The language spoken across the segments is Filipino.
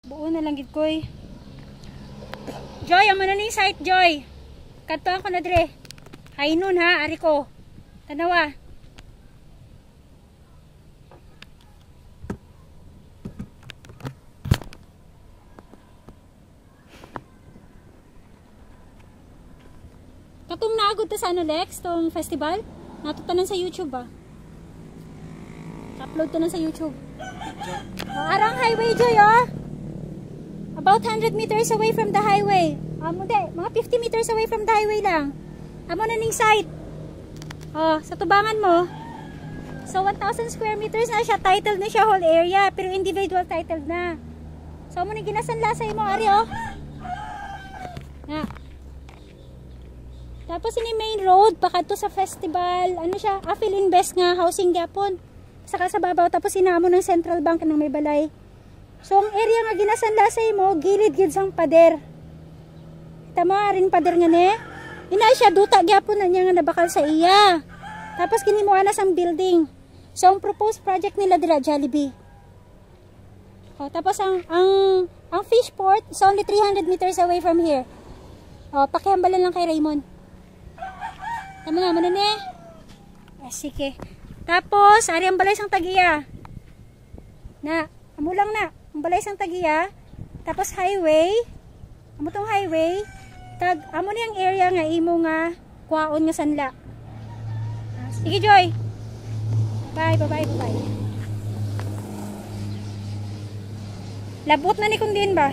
Buo na lang gid koy. Joy, amo na ni site Joy. Kadto ako na dire. Haynon ha, ari ko. Tanawa. Katong naagod ta sa ano Lex, tong festival. Natutanan sa YouTube ba? Upload to na sa YouTube. Arang highway Joy oh. About 100 meters away from the highway. Amo de, mga 50 meters away from the highway lang. Amo na ning site. Oh, sa tubangan mo. So 1,000 square meters na siya, titled na siya whole area, pero individual titled na. So amo ni ginasanla sa imo ari oh. Na. Tapos ini main road pakadto sa festival. Ano siya? Phil Invest nga housing gyapon. Saka sa babaw tapos sinamo ng Central Bank nang may balay. So ang area nga ginasanla sa imo gilid gid sang pader. Tama rin pader nga ne. Ina siya duta gyapon na niya nga nabakal sa iya. Tapos kinimuha na sang building. So ang proposed project nila dira Jollibee. Oh, tapos ang fish port is only 300 meters away from here. Oh, pakihambalan lang kay Raymond. Tama nga mo na ne. Sige. Tapos, ari ang balay sang Tagiya. Na, amo lang na. Ang balay sang Tagiya. Tapos highway. Amo tong highway. Tag, amo ni ang area nga imo nga kuhaon nga sanla. Sige Joy. Bye. Labot na ni kung din ba?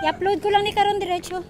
I-upload ko lang ni karon diretso.